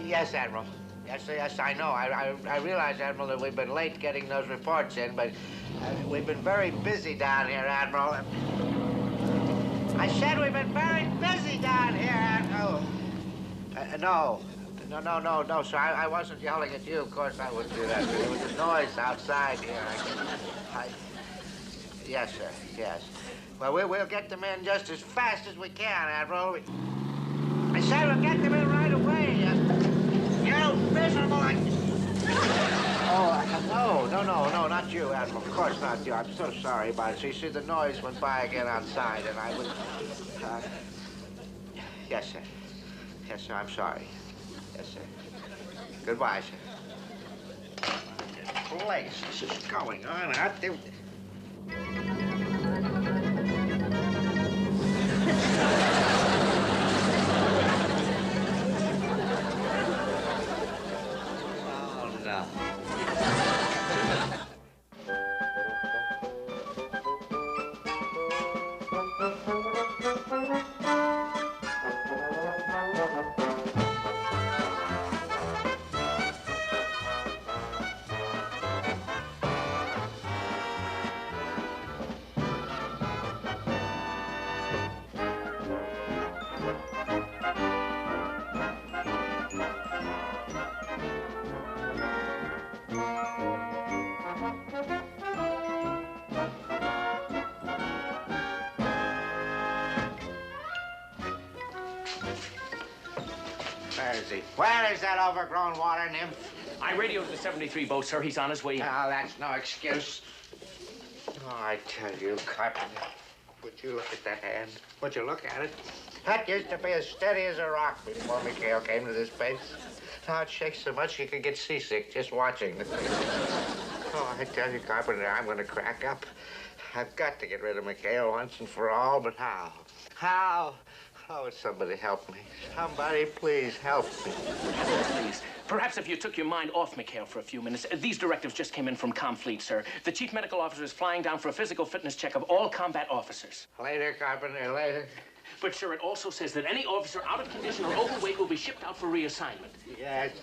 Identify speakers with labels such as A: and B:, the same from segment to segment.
A: Yes, Admiral. Yes, I know. I realize, Admiral, that we've been late getting those reports in, but we've been very busy down here, Admiral. I said we've been very busy down here, Admiral. No, sir. I wasn't yelling at you. Of course I wouldn't do that. There was a noise outside here. Yes, sir. Yes. Well, we'll get them in just as fast as we can, Admiral. I said we'll get them in right away. You miserable... Oh, no, not you, Admiral. Of course not you. I'm so sorry about it. You see, the noise went by again outside, and I was... Yes, sir. Yes, sir, I'm sorry. Yes, sir. Goodbye, sir. What place this is going on out there? Oh, no. Where is he? Where is that overgrown water nymph?
B: I radioed the 73 boat, sir. He's on his way.
A: No, that's no excuse. Oh, I tell you, Carpenter, would you look at that hand? Would you look at it? That used to be as steady as a rock before McHale came to this base. Now it shakes so much you could get seasick just watching the thing. Oh, I tell you, Carpenter, I'm going to crack up. I've got to get rid of McHale once and for all, but how? How? Oh, somebody help me. Somebody please help me.
B: Please. Perhaps if you took your mind off McHale for a few minutes. These directives just came in from Comfleet, sir. The chief medical officer is flying down for a physical fitness check of all combat officers.
A: Later, Carpenter, later.
B: But, sir, it also says that any officer out of condition or overweight will be shipped out for reassignment.
A: Yes,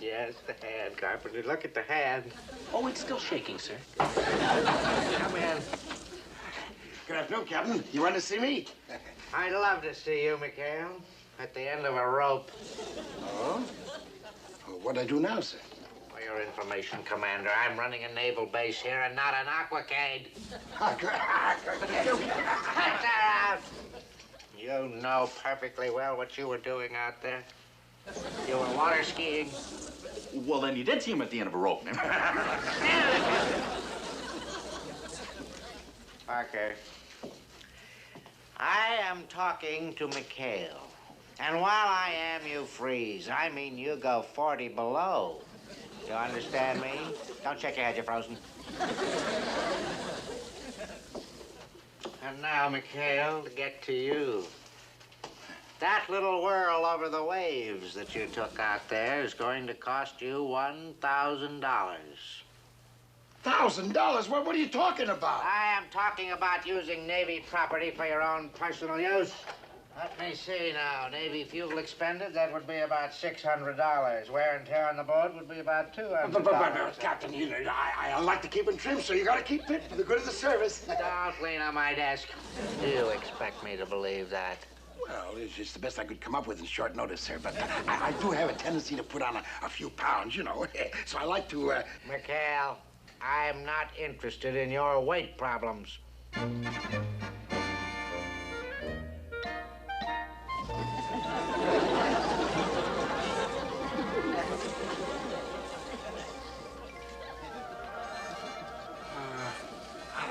A: the hand, Carpenter. Look at the hand.
B: Oh, it's still shaking, sir.
A: Come in.
C: Good afternoon, Captain. You want to see me?
A: I'd love to see you, McHale. At the end of a rope.
C: Oh? Well, what'd I do now, sir?
A: For your information, Commander, I'm running a naval base here and not an aquacade. Cut that out! You know perfectly well what you were doing out there. You were water skiing.
C: Well, then you did see him at the end of a rope.
A: Parker, I am talking to McHale. And while I am, you freeze. I mean, you go 40 below. You understand me? Don't shake your head, you're frozen. And now, McHale, to get to you. That little whirl over the waves that you took out there is going to cost you $1,000.
C: $1,000? What are you talking about?
A: I am talking about using Navy property for your own personal use. Let me see now. Navy fuel expended, that would be about $600. Wear and tear on the boat would be about $200.
C: But, Captain, you know, I like to keep him trim, so you got to keep fit for the good of the service.
A: Don't lean on my desk. Do you expect me to believe that?
C: Well, it's just the best I could come up with in short notice, sir. But I do have a tendency to put on a few pounds, you know. So I like to,
A: McHale, I'm not interested in your weight problems.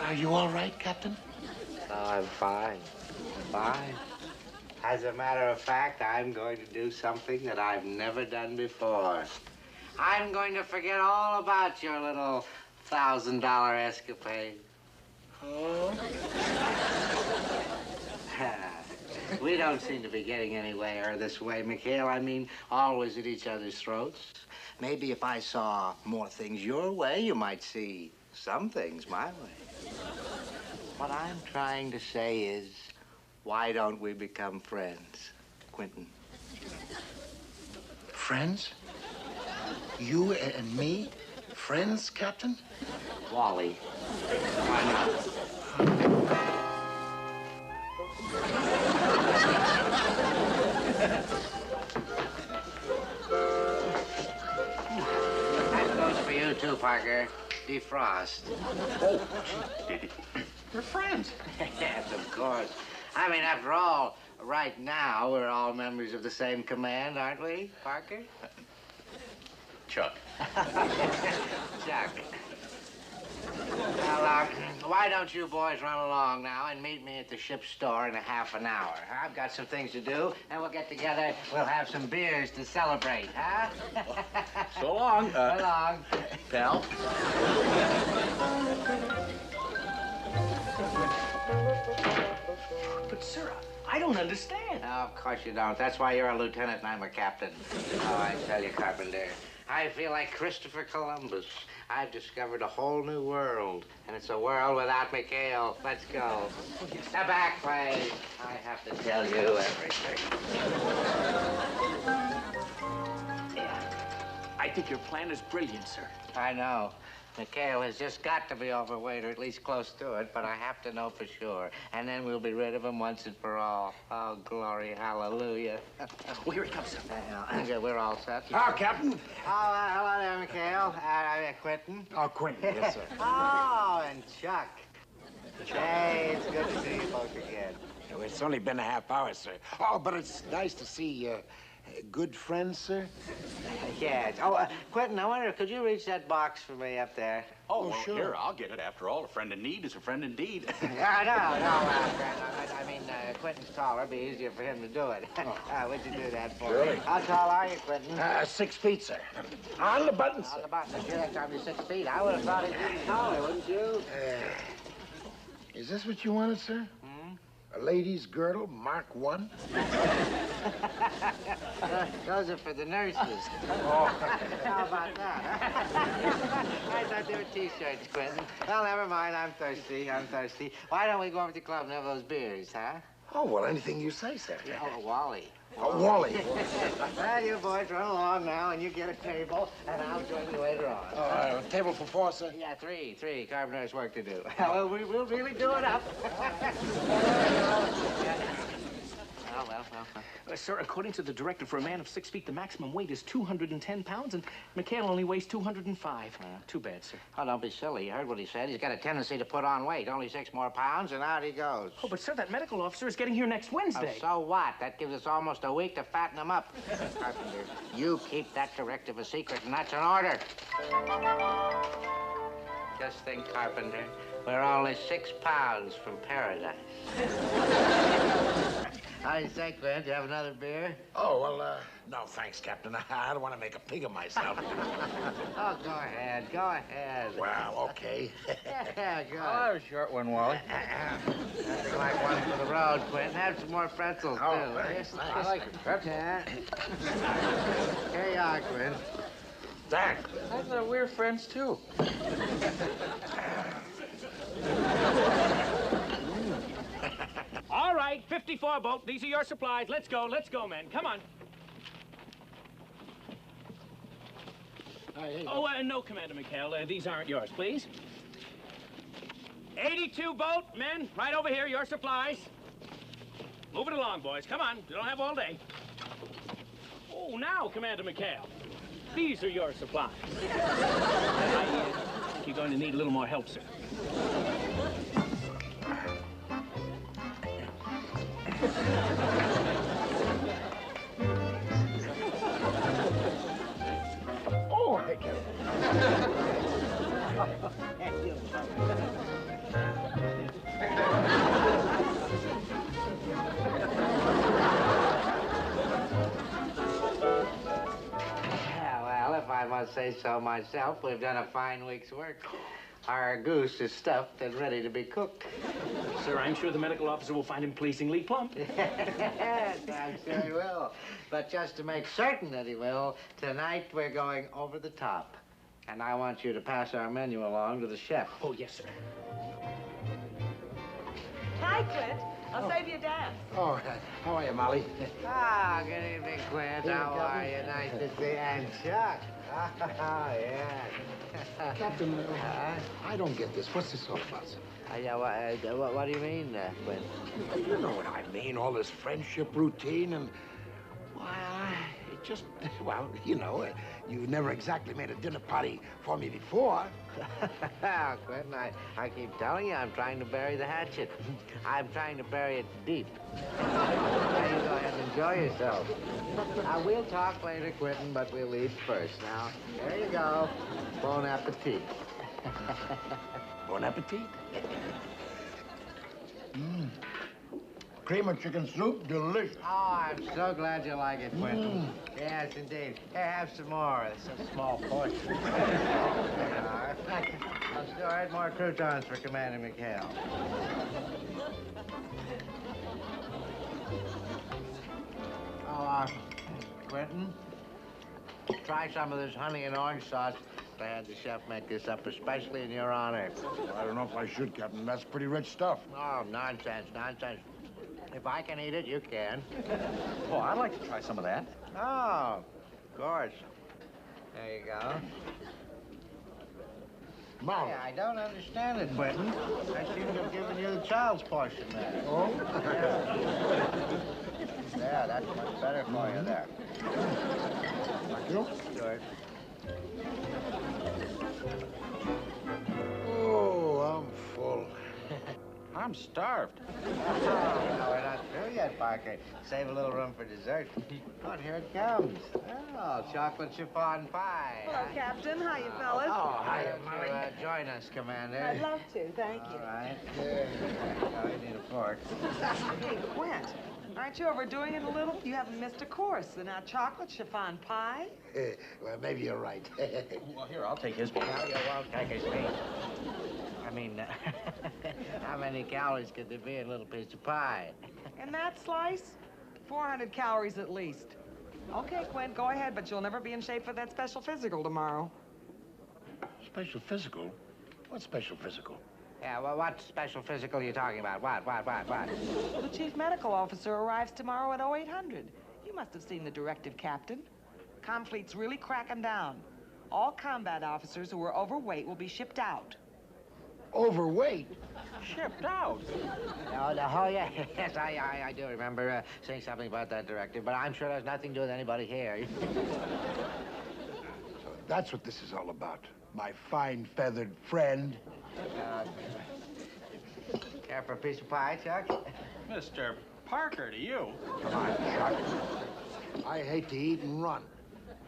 C: Are you all right, Captain?
A: Oh, I'm fine. Fine. As a matter of fact, I'm going to do something that I've never done before. I'm going to forget all about your little $1,000 escapade.
C: Oh?
A: We don't seem to be getting anywhere this way, McHale. I mean, always at each other's throats. Maybe if I saw more things your way, you might see some things my way. What I'm trying to say is, Why don't we become friends, Quentin?
C: Friends? You and me? Friends, Captain?
A: Wally. Why That goes for you too, Parker. Defrost.
C: Oh, we're friends.
A: Yes, of course. I mean, after all, right now, we're all members of the same command, aren't we, Parker?
B: Chuck.
A: Chuck. Well, why don't you boys run along now and meet me at the ship's store in a half an hour? I've got some things to do, and we'll get together. We'll have some beers to celebrate, huh?
B: So long.
A: So long.
B: Pal. But, sir, I don't understand.
A: No, of course you don't. That's why you're a lieutenant and I'm a captain. Oh, I tell you, Carpenter, I feel like Christopher Columbus. I've discovered a whole new world, and it's a world without McHale. Let's go. The back way. I have to tell you everything.
B: I think your plan is brilliant, sir.
A: I know. McHale has just got to be overweight, or at least close to it, but I have to know for sure. And then we'll be rid of him once and for all. Oh, glory, hallelujah.
B: Well, here he comes, sir.
A: Okay, we're all set.
C: Ah, Captain.
A: Oh, hello there, McHale. Quentin.
C: Oh, Quentin, yes, sir.
A: Oh, and Chuck. Hey, it's good to see you both again.
C: It's only been a half hour, sir. Oh, but it's nice to see good friends, sir.
A: Yes. Oh, Quentin, I wonder, could you reach that box for me up there?
D: Oh, well,
C: sure.
D: Here, I'll get it. After all, a friend in need is a friend indeed.
A: No, I mean, Quentin's taller. It'd be easier for him to do it. Would you do that for me? How tall are you, Quentin?
C: 6 feet, sir. On the button,
A: On
C: sir.
A: the button. If you're that time, you're 6 feet. I would have thought he'd be taller, wouldn't you?
C: Is this what you wanted, sir? A lady's girdle, Mark 1?
A: Those are for the nurses. Oh. How about that? I thought they were T-shirts, Quentin. Well, never mind. I'm thirsty. Why don't we go over to the club and have those beers, huh?
C: Oh, well, anything you say, sir.
A: Oh, Wally.
C: Oh, Wally.
A: Well, you boys run along now, and you get a table, and I'll join you later on.
C: Table for 4, sir?
A: Yeah, three. Carpenter's work to do. Well, we'll really do it up. Well.
B: Sir, according to the director, for a man of 6 feet, the maximum weight is 210 pounds, and McHale only weighs 205. Too bad, sir.
A: Oh, don't be silly. You heard what he said. He's got a tendency to put on weight. Only 6 more pounds, and out he goes.
B: Oh, but, sir, that medical officer is getting here next Wednesday.
A: Oh, so what? That gives us almost a week to fatten him up. Carpenter, you keep that directive a secret, and that's an order. Just think, Carpenter, we're only 6 pounds from paradise. How do you say, Quint? Do you have another beer?
C: Oh, well, no, thanks, Captain. I don't want to make a pig of myself.
A: Oh, go ahead.
C: Well, okay.
A: Yeah, good.
E: Oh, a short one, Wally.
A: Nothing like one for the road, Quint. Have some more pretzels,
C: Oh,
A: too.
C: thanks.
E: I like it.
A: Yeah. Here you are, Quint.
C: Thanks.
E: I thought we were friends, too.
B: All right, 54 boat. These are your supplies. Let's go, men. Come on. Oh, no, Commander McHale. These aren't yours, please. 82 boat, men. Right over here, your supplies. Move it along, boys. Come on. You don't have all day. Oh, now, Commander McHale. These are your supplies. I think you're going to need a little more help, sir.
C: Oh, thank you.
A: Yeah, well, if I must say so myself, we've done a fine week's work. Our goose is stuffed and ready to be cooked.
B: Sir, I'm sure the medical officer will find him pleasingly plump.
A: Yes, I'm sure he will. But just to make certain that he will, tonight we're going over the top. And I want you to pass our menu along to the chef.
B: Oh, yes, sir.
F: Hi, Clint. I'll save you a dance.
C: Oh, how are you, Molly?
A: Ah, good evening, Quint. How are you? Nice to see you. And Chuck. Oh, yeah.
C: Captain, I don't get this. What's this all about, sir?
A: Yeah, what do you mean, Quint?
C: You know what I mean, all this friendship routine and... Well, it just... Well, you know, you've never exactly made a dinner party for me before.
A: Quentin, I keep telling you, I'm trying to bury the hatchet. I'm trying to bury it deep. Now, you go ahead and enjoy yourself. We'll talk later, Quentin, but we'll eat first. Now, there you go. Bon appetit.
C: Bon appetit. Cream of chicken soup, delicious.
A: Oh, I'm so glad you like it, Quentin. Yes, indeed. Here, have some more. It's a small portion. I'll still add more croutons for Commander McHale. Oh, Quentin, try some of this honey and orange sauce. I had the chef make this up especially in your honor.
C: Well, I don't know if I should, Captain. That's pretty rich stuff.
A: Oh, nonsense, nonsense. If I can eat it, you can.
E: Oh, I'd like to try some of that.
A: Oh, of course. There you go.
C: Molly.
A: Hey, I don't understand it, Quentin. I seem to have given you the child's portion there.
C: Oh?
A: Yeah, that's much better for you there.
C: Thank you.
A: Sure.
C: Oh, I'm full.
E: I'm starved.
A: Oh, no, we're not through yet, Parker. Save a little room for dessert. Oh, and here it comes. Oh, chocolate chiffon pie.
F: Hello, Captain. How you fellas?
A: Oh, hi, Molly. Join us, Commander.
F: I'd love to, thank you.
A: All right. Oh, you need a fork.
F: Hey, Quint, aren't you overdoing it a little? You haven't missed a course. And now chocolate chiffon pie?
C: Well, maybe you're right.
E: Well, here, I'll take his piece.
A: No, you won't take his piece. I mean, how many calories could there be in a little piece of pie?
F: In that slice? 400 calories at least. Okay, Quint, go ahead, but you'll never be in shape for that special physical tomorrow.
C: Special physical? What special physical?
A: Yeah, well, what special physical are you talking about? What?
F: Well, the chief medical officer arrives tomorrow at 0800. You must have seen the directive, Captain. Comfleet's really cracking down. All combat officers who are overweight will be shipped out.
C: Overweight?
E: Shipped out.
A: Oh, yeah, yes, I do remember saying something about that directive, but I'm sure it has nothing to do with anybody here.
C: So that's what this is all about. My fine feathered friend.
A: Care for a piece of pie, Chuck?
D: Mr. Parker, to you.
C: Come on, Chuck. I hate to eat and run,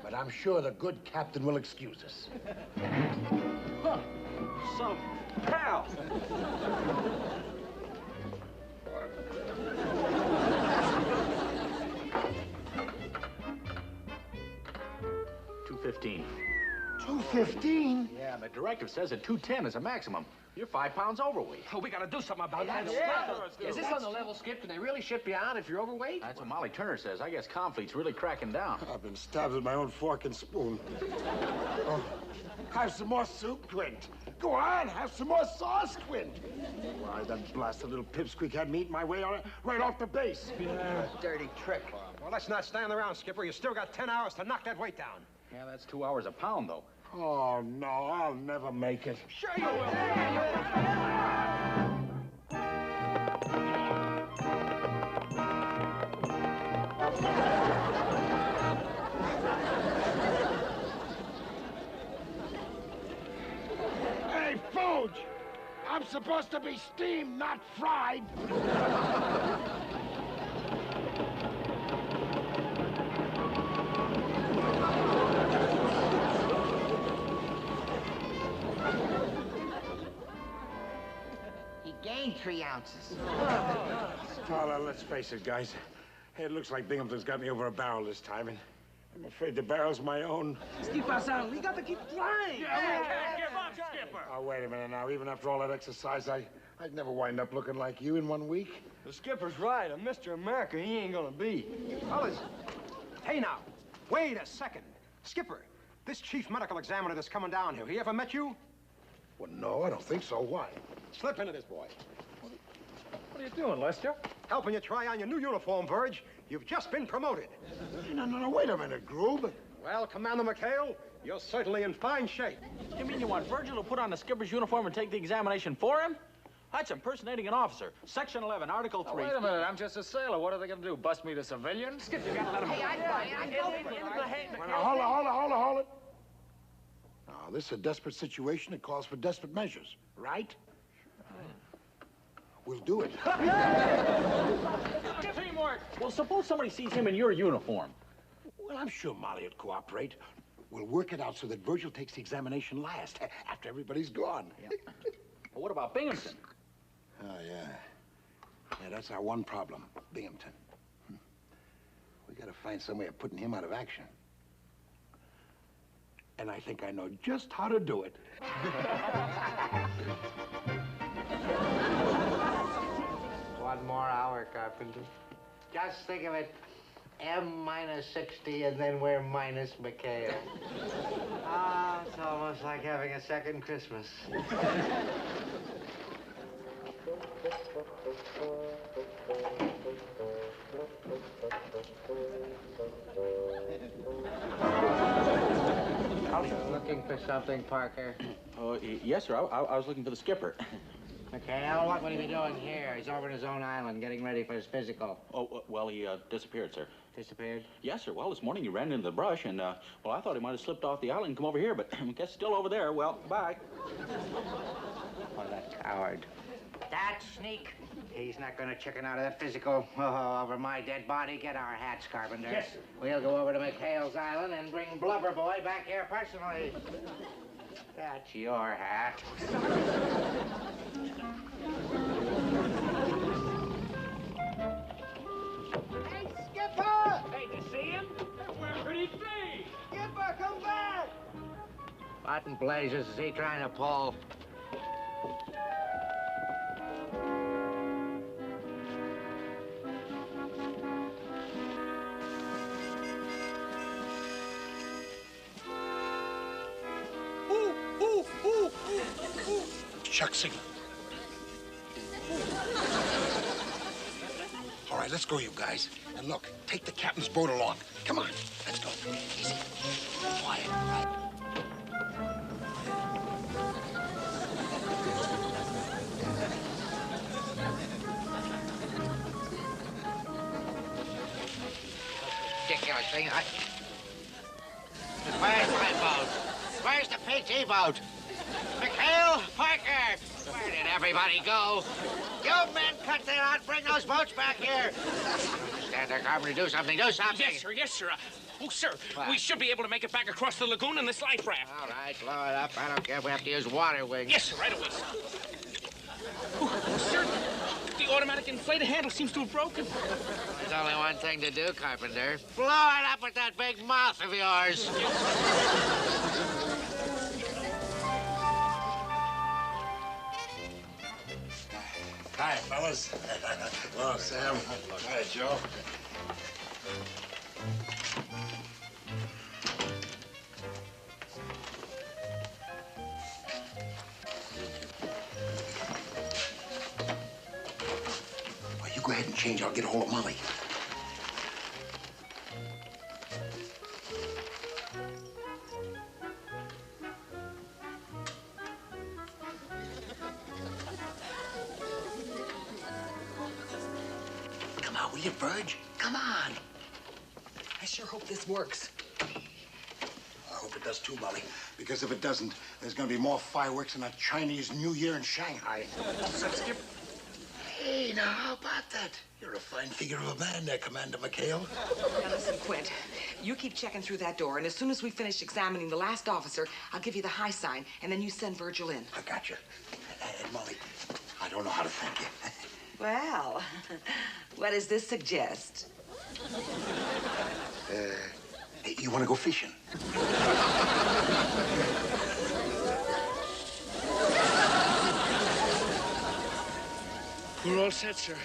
C: but I'm sure the good captain will excuse us.
D: Huh. Some pal. $2.15.
C: 2:15?
D: Yeah, the directive says that 210 is a maximum. You're 5 pounds overweight.
E: Oh, we gotta do something about that.
B: Is this on the level, Skip? Can they really ship you out if you're overweight?
D: That's what Molly Turner says. I guess Confleet's really cracking down.
C: I've been stabbed with my own fork and spoon. Oh, have some more soup, Quint. Go on, have some more sauce, Quint. Why, that blasted little pipsqueak had me eating my way right off the base.
E: Dirty trick.
G: Well, let's not stand around, Skipper. You still got 10 hours to knock that weight down.
D: Yeah, that's 2 hours a pound, though.
C: Oh, no, I'll never make it.
G: Sure you will.
C: Hey, Fooge! I'm supposed to be steamed, not fried.
A: He gained 3 ounces.
C: Well, let's face it, guys. It looks like Binghamton's got me over a barrel this time, and I'm afraid the barrel's my own.
G: Keep us out. We got to keep flying.
B: Yeah, give up, Skipper.
C: Oh, wait a minute now. Even after all that exercise, I'd never wind up looking like you in 1 week.
G: The skipper's right. A Mr. America, he ain't gonna be. Fellas, hey now, wait a second. Skipper, this chief medical examiner that's coming down here, he ever met you?
C: Well, no, I don't think so. Why?
G: Slip into this, boy.
E: What are you doing, Lester?
G: helping you try on your new uniform, Verge. You've just been promoted.
C: No, wait a minute, Groob.
G: Well, Commander McHale, you're certainly in fine shape.
E: You mean you want Virgil to put on the skipper's uniform and take the examination for him? That's impersonating an officer. Section 11, Article 3.
D: Wait a minute, I'm just a sailor. What are they going to do, bust me to civilians?
E: Skip, you gotta let him... Hey, I go for it.
C: Now, hold it. Now, this is a desperate situation. It calls for desperate measures, right? We'll do it.
E: Teamwork! Well, suppose somebody sees him in your uniform.
C: Well, I'm sure Molly would cooperate. We'll work it out so that Virgil takes the examination last, after everybody's gone.
E: Yeah. Well, what about Binghamton?
C: Oh, yeah. Yeah, that's our one problem, Binghamton. We gotta find some way of putting him out of action. And I think I know just how to do it.
A: One more hour, Carpenter. Just think of it. M minus 60, and then we're minus McHale. Ah, it's almost like having a second Christmas. Looking for something, Parker?
E: Yes, sir. I was looking for the skipper.
A: McHale, what would he be doing here? He's over in his own island, getting ready for his physical.
E: Oh, well, he disappeared, sir.
A: Disappeared?
E: Yes, sir. Well, this morning he ran into the brush, and, well, I thought he might have slipped off the island and come over here, but I guess still over there. Well, bye.
A: Oh, that coward. That sneak. He's not going to chicken out of that physical over my dead body. Get our hats, Carpenter.
B: Yes, sir.
A: We'll go over to McHale's Island and bring Blubber Boy back here personally. That's your hat.
H: Hey, Skipper!
B: Hey, did you see him? Where could he be?
H: Skipper, come back!
A: What in blazes is he trying to pull?
C: Chuck signal. All right, let's go, you guys. And look, take the captain's boat along. Come on, let's go. Easy. Quiet.
A: Ridiculous thing. Where's my boat? Where's the PT boat? McHale, Parker! Where did everybody go? You men cut that out. Bring those boats back here. Stand there, Carpenter. Do something. Do something.
B: Yes, sir. Yes, sir. Oh, sir,
A: What?
B: we should be able to make it back across the lagoon in this life raft.
A: All right, blow it up. I don't care if we have to use water wings.
B: Yes, sir. Right away, sir. Oh, sir, the automatic inflator handle seems to have broken.
A: There's only one thing to do, Carpenter. Blow it up with that big mouth of yours.
C: Hi, fellas. Hello, Sam. Hi, Joe. Well, you go ahead and change. I'll get a hold of Molly. Come on, will you, Verge? Come on.
F: I sure hope this works.
C: I hope it does too, Molly. Because if it doesn't, there's going to be more fireworks than a Chinese New Year in Shanghai. Hey, now, how about that? You're a fine figure of a man there, Commander McHale.
F: Now listen, Quint, you keep checking through that door, and as soon as we finish examining the last officer, I'll give you the high sign, and then you send Virgil in.
C: I got you. And, Molly, I don't know how to thank you.
F: Well, what does this suggest?
C: You want to go fishing?
B: We're all set, sir.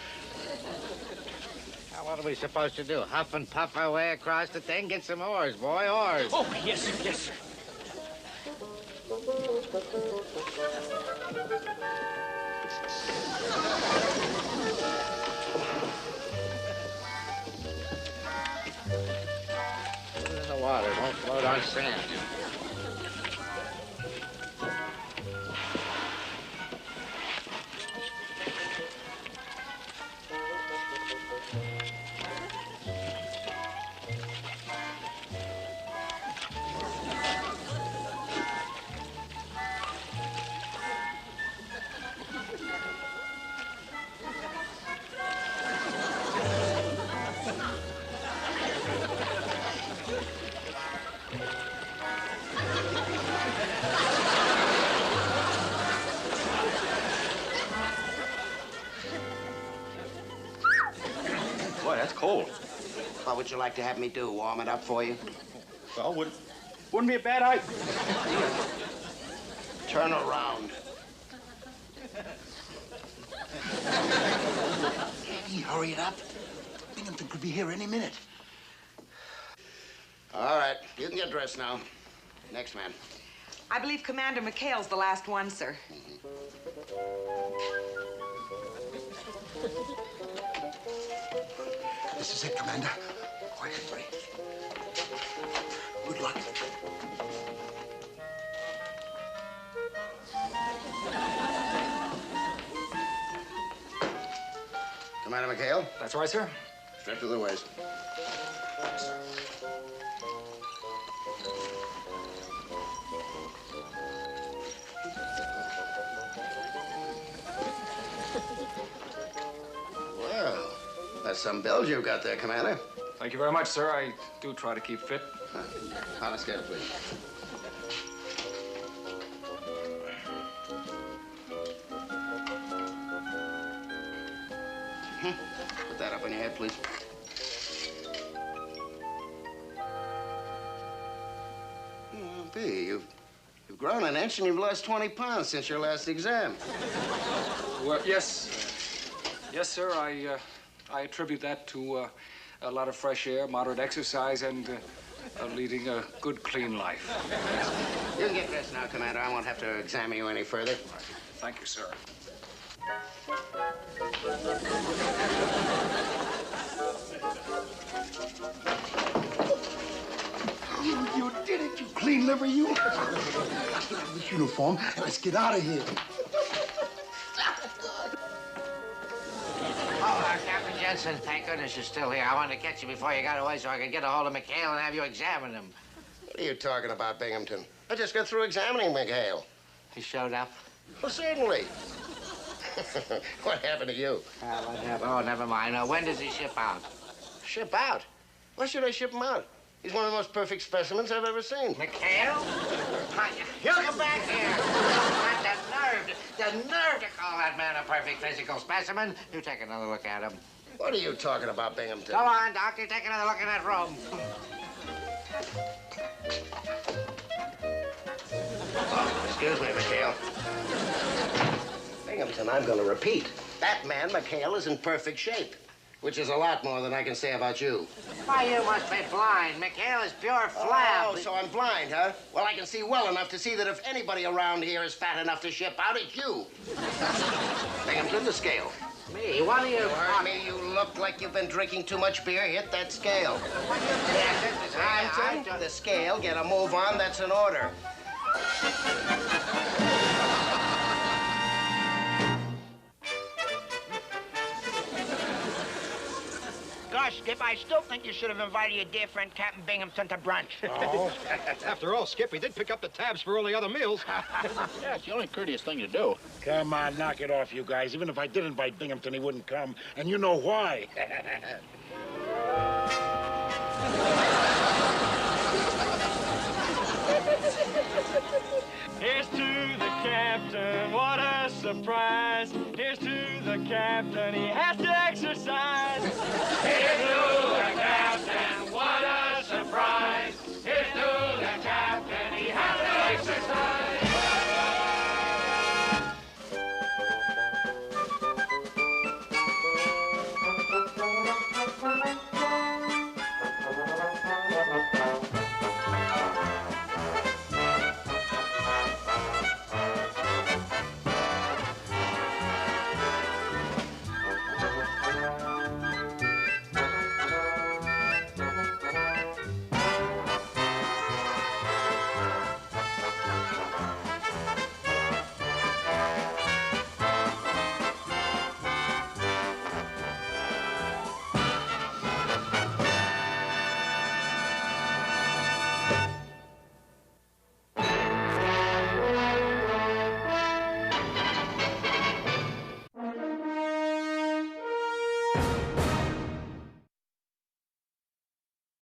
A: Now, what are we supposed to do? Huff and puff our way across the thing? Get some oars, boy, oars.
B: Oh, yes, sir. Yes, sir.
A: Put it in the water. It won't float on sand.
E: Boy, that's cold.
I: What would you like to have me do? Warm it up for you?
E: Well, wouldn't be a bad idea.
I: Turn around.
C: Hey, hurry it up. Binghamton could be here any minute.
I: All right, you can get dressed now. Next man.
F: I believe Commander McHale's the last one, sir.
C: This is it, Commander. Quietly. Good luck.
I: Commander McHale,
D: That's right, sir.
I: straight to the waist. Well, that's some build you've got there, Commander.
D: Thank you very much, sir. I do try to keep fit.
I: On a scale, please. Put that up on your head, please. B, you've grown an inch and you've lost 20 pounds since your last exam.
D: Well, yes. Yes, sir. I attribute that to a lot of fresh air, moderate exercise, and leading a good, clean life.
I: You can get dressed now, Commander. I won't have to examine you any further.
D: Thank you, sir.
C: You did it, you clean liver, you. Get out of this uniform and let's get out of here.
A: Oh, Captain Jensen, thank goodness you're still here. I wanted to catch you before you got away so I could get a hold of McHale and have you examine him.
I: What are you talking about, Binghamton? I just got through examining McHale.
A: He showed up?
I: Well, certainly. What happened to you?
A: What happened? Oh, never mind. When does he ship out?
I: Ship out? Why should I ship him out? He's one of the most perfect specimens I've ever seen.
A: McHale? You come back here. The nerve to call that man a perfect physical specimen. You take another look at him.
I: What are you talking about, Binghamton?
A: Go on, Doctor. Take another look in that room.
I: Oh, excuse me, McHale. Binghamton, I'm going to repeat. That man, McHale, is in perfect shape, which is a lot more than I can say about you.
A: Why, you must be blind. McHale is pure flab.
I: Oh, so I'm blind, huh? Well, I can see well enough to see that if anybody around here is fat enough to ship out, it's you. Binghamton, the scale.
A: Me? What are you...
I: You heard me? You look like you've been drinking too much beer. Hit that scale. Binghamton, the scale. Get a move on. That's an order.
H: Gosh, Skip, I still think you should have invited your dear friend Captain Binghamton to brunch.
G: Oh, after all, Skip, he did pick up the tabs for all the other meals.
E: Yeah, it's the only courteous thing to do.
C: Come on, knock it off, you guys. Even if I did invite Binghamton, he wouldn't come. And you know why.
J: Here's to the captain, what a surprise. Here's to the captain, he has to exercise.